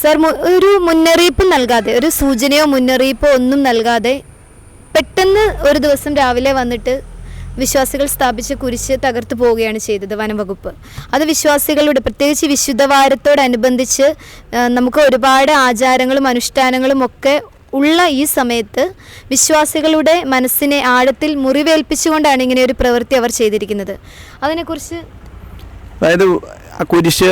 Sir, ഒരു മുന്നറിയിപ്പ് നൽകാതെ, ഒരു സൂചനയോ മുന്നറിയിപ്പോ ഒന്നും നൽകാതെ പെട്ടെന്ന് ഒരു ദിവസം രാവിലെ വന്നിട്ട് വിശ്വാസികൾ സ്ഥാപിച്ച കുരിശ് തകർത്തു പോവുകയാണ് ചെയ്തത് വനംവകുപ്പ്. അത് വിശ്വാസികളുടെ, പ്രത്യേകിച്ച് വിശുദ്ധവാരത്തോടനുബന്ധിച്ച് നമുക്ക് ഒരുപാട് ആചാരങ്ങളും അനുഷ്ഠാനങ്ങളും ഒക്കെ ഉള്ള ഈ സമയത്ത് വിശ്വാസികളുടെ മനസ്സിനെ ആഴത്തിൽ മുറിവേൽപ്പിച്ചുകൊണ്ടാണ് ഇങ്ങനെ ഒരു പ്രവൃത്തി അവർ ചെയ്തിരിക്കുന്നത്. അതിനെക്കുറിച്ച്, അതായത് ആ കുരിശ്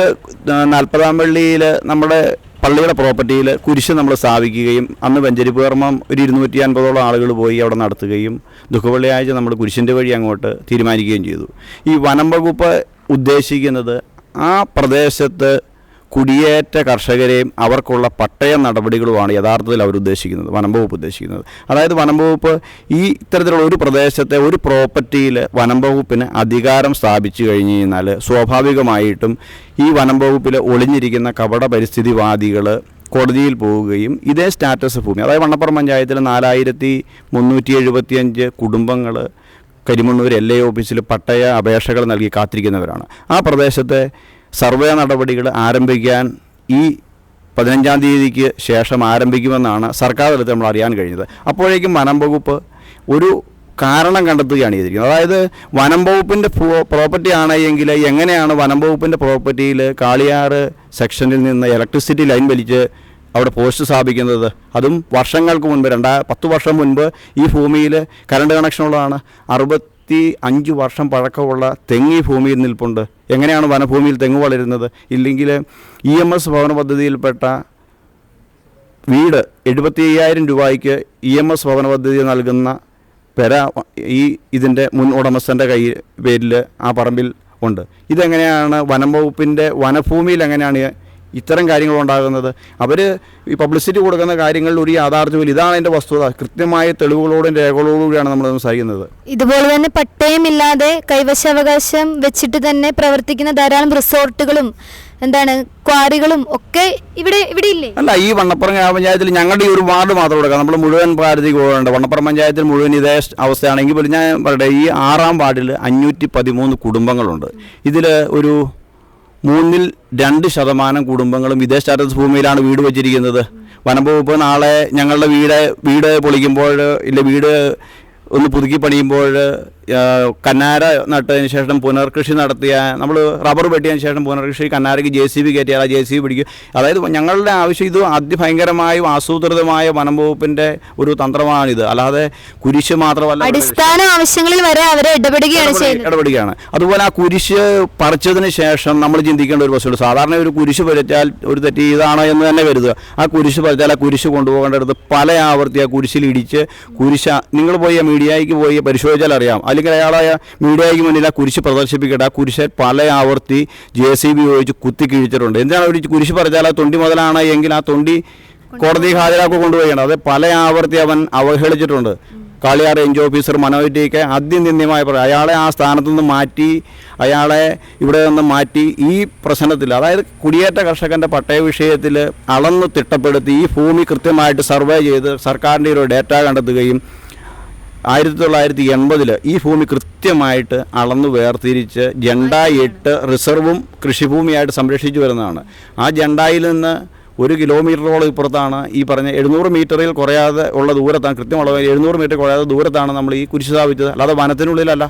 40-ാം പള്ളിയിൽ നമ്മുടെ പള്ളിയുടെ പ്രോപ്പർട്ടിയിൽ കുരിശ് നമ്മൾ സ്ഥാപിക്കുകയും അന്ന് വെഞ്ചരിപ്പ് കർമ്മം ഒരു 250ഓളം ആളുകൾ പോയി അവിടെ നടത്തുകയും ദുഃഖവെള്ളിയാഴ്ച നമ്മൾ കുരിശിൻ്റെ വഴി അങ്ങോട്ട് തീരുമാനിക്കുകയും ചെയ്തു. ഈ വനം വകുപ്പ് ഉദ്ദേശിക്കുന്നത് ആ പ്രദേശത്ത് കുടിയേറ്റ കർഷകരെയും അവർക്കുള്ള പട്ടയ നടപടികളുമാണ് യഥാർത്ഥത്തിൽ അവരുദ്ദേശിക്കുന്നത്, വനം വകുപ്പ് ഉദ്ദേശിക്കുന്നത്. അതായത് വനം വകുപ്പ് ഈ ഇത്തരത്തിലുള്ള ഒരു പ്രദേശത്തെ ഒരു പ്രോപ്പർട്ടിയിൽ വനം വകുപ്പിന് അധികാരം സ്ഥാപിച്ചു കഴിഞ്ഞ് കഴിഞ്ഞാൽ സ്വാഭാവികമായിട്ടും ഈ വനം വകുപ്പിൽ ഒളിഞ്ഞിരിക്കുന്ന കപട പരിസ്ഥിതിവാദികൾ കോടതിയിൽ പോവുകയും ഇതേ സ്റ്റാറ്റസ് ഭൂമി, അതായത് വണ്ണപ്പുറം പഞ്ചായത്തിൽ 4375 കുടുംബങ്ങൾ കരിമണ്ണൂർ LA ഓഫീസിൽ പട്ടയ അപേക്ഷകൾ നൽകി കാത്തിരിക്കുന്നവരാണ്. ആ പ്രദേശത്തെ സർവേ നടപടികൾ ആരംഭിക്കാൻ ഈ 15-ാം തീയതിക്ക് ശേഷം ആരംഭിക്കുമെന്നാണ് സർക്കാർ തലത്തിൽ നമ്മൾ അറിയാൻ കഴിഞ്ഞത്. അപ്പോഴേക്കും വനം വകുപ്പ് ഒരു കാരണം കണ്ടെത്തുകയാണ് ചെയ്തിരിക്കുന്നത്. അതായത് വനം വകുപ്പിൻ്റെ പ്രോപ്പർട്ടി ആണെങ്കിൽ എങ്ങനെയാണ് വനം വകുപ്പിൻ്റെ പ്രോപ്പർട്ടിയിൽ കാളിയാറ് സെക്ഷനിൽ നിന്ന് ഇലക്ട്രിസിറ്റി ലൈൻ വലിച്ച് അവിടെ പോസ്റ്റ് സ്ഥാപിക്കുന്നത്? അതും വർഷങ്ങൾക്ക് മുൻപ്, 10 വർഷം മുൻപ് ഈ ഭൂമിയിൽ കറണ്ട് കണക്ഷനുള്ളതാണ്. 65 വർഷം പഴക്കമുള്ള തെങ്ങ് ഈ ഭൂമിയിൽ നിൽപ്പുണ്ട്. എങ്ങനെയാണ് വനഭൂമിയിൽ തെങ്ങ് വളരുന്നത്? ഇല്ലെങ്കിൽ EMS ഭവന പദ്ധതിയിൽപ്പെട്ട വീട് 75,000 രൂപയ്ക്ക് EMS ഭവന പദ്ധതി നൽകുന്ന പെര ഇതിൻ്റെ മുൻ ഉടമസ്ഥൻ്റെ പേരിൽ ആ പറമ്പിൽ ഉണ്ട്. ഇതെങ്ങനെയാണ് വനം വകുപ്പിൻ്റെ വനഭൂമിയിൽ എങ്ങനെയാണ് ഇത്തരം കാര്യങ്ങളുണ്ടാകുന്നത്? അവർ ഈ പബ്ലിസിറ്റി കൊടുക്കുന്ന കാര്യങ്ങളിൽ ഒരു യാഥാർത്ഥ്യമില്ല. ഇതാണ് അതിൻ്റെ വസ്തുത. കൃത്യമായ തെളിവുകളോടും രേഖകളോടും കൂടിയാണ് നമ്മൾ സംസാരിക്കുന്നത്. ഇതുപോലെ തന്നെ പട്ടയമില്ലാതെ കൈവശാവകാശം വെച്ചിട്ട് തന്നെ പ്രവർത്തിക്കുന്ന ധാരാളം റിസോർട്ടുകളും ക്വാറികളും ഒക്കെ ഇവിടെ ഇല്ലേ? അല്ല, ഈ വണ്ണപ്പുറം ഗ്രാമപഞ്ചായത്തിൽ ഞങ്ങളുടെ ഈ ഒരു വാർഡ് മാത്രം കൊടുക്കാം. നമ്മൾ മുഴുവൻ ഭാരതിക്ക് പോകേണ്ട വണ്ണപ്പുറം പഞ്ചായത്തിൽ മുഴുവൻ ഇതേ അവസ്ഥയാണെങ്കിൽ പോലും ഞാൻ പറയട്ടെ, ഈ 6-ാം വാർഡിൽ 513 കുടുംബങ്ങളുണ്ട്. ഇതിൽ ഒരു 2% കുടുംബങ്ങളും ഇതേ സ്റ്റാറ്റസ് ഭൂമിയിലാണ് വീട് വച്ചിരിക്കുന്നത്. വനം വകുപ്പ് നാളെ ഞങ്ങളുടെ വീട് പൊളിക്കുമ്പോൾ, ഇല്ല വീട് ഒന്ന് പുതുക്കി പണിയുമ്പോൾ കന്നാര നട്ടതിന് ശേഷം പുനർകൃഷി നടത്തിയ, നമ്മൾ റബ്ബർ വെട്ടിയതിന് ശേഷം പുനർകൃഷി കന്നാരയ്ക്ക് JCB കയറ്റിയാൽ ആ JCB പിടിക്കും. അതായത് ഞങ്ങളുടെ ആവശ്യം ഇത് അതിഭയങ്കരമായും ആസൂത്രിതമായ വനം വകുപ്പിൻ്റെ ഒരു തന്ത്രമാണിത്. അല്ലാതെ കുരിശ് മാത്രമല്ല, അടിസ്ഥാന ആവശ്യങ്ങളിൽ വരെ അവരെ ഇടപെടുകയാണ്. അതുപോലെ ആ കുരിശ് പറിച്ചതിന് ശേഷം നമ്മൾ ചിന്തിക്കേണ്ട ഒരു വസ്തുണ്ട്. സാധാരണ ഒരു കുരിശ് പറിച്ചാൽ ഒരു തെറ്റ് ഇതാണോ എന്ന് തന്നെ കരുതുക. ആ കുരിശ് പറിച്ചാൽ ആ കുരിശ് കൊണ്ടുപോകേണ്ടത് പല ആവർത്തി ആ കുരിശിൽ ഇടിച്ച് നിങ്ങൾ പോയി മീഡിയയ്ക്ക് പോയി പരിശോധിച്ചാൽ അറിയാം. അല്ലെങ്കിൽ അയാളായ മീഡിയയ്ക്ക് മുന്നിൽ ആ കുരിശ് പ്രദർശിപ്പിക്കട്ടെ. ആ കുരിശ് പല ആവർത്തി JCB ഉപയോഗിച്ച് കുത്തി കിഴിച്ചിട്ടുണ്ട്. എന്താണ് ഒരു കുരിശ് പറഞ്ഞാൽ ആ തൊണ്ടി മുതലാണ് എങ്കിൽ ആ തൊണ്ടി കോടതി ഹാജരാക്കി കൊണ്ടുപോവുകയാണ്. അത് പല ആവർത്തി അവൻ അവഹേളിച്ചിട്ടുണ്ട്. കാളിയാർ റേഞ്ച് ഓഫീസർ മനോജ് ടിക്ക് അത്യന്തിന്യമായി പറയും, അയാളെ ആ സ്ഥാനത്തു നിന്ന് മാറ്റി, അയാളെ ഇവിടെ നിന്ന് മാറ്റി ഈ പ്രശ്നത്തിൽ, അതായത് കുടിയേറ്റ കർഷകൻ്റെ പട്ടയ വിഷയത്തിൽ അളന്ന് തിട്ടപ്പെടുത്തി ഈ ഭൂമി കൃത്യമായിട്ട് സർവേ ചെയ്ത് സർക്കാരിൻ്റെ ഒരു ഡേറ്റ കണ്ടെത്തുകയും 1980 ഈ ഭൂമി കൃത്യമായിട്ട് അളന്ന് വേർതിരിച്ച് ജണ്ടായിട്ട് റിസർവും കൃഷിഭൂമിയായിട്ട് സംരക്ഷിച്ചു വരുന്നതാണ്. ആ ജണ്ടായിൽ നിന്ന് 1 കിലോമീറ്ററോളം ഇപ്പുറത്താണ് ഈ പറഞ്ഞ 700 മീറ്ററിൽ കുറയാതെ ഉള്ള ദൂരത്താണ്, കൃത്യമുള്ള 700 മീറ്റർ കുറയാതെ ദൂരത്താണ് നമ്മൾ ഈ കുരിശ് സ്ഥാപിച്ചത്. അല്ലാതെ വനത്തിനുള്ളിലല്ല.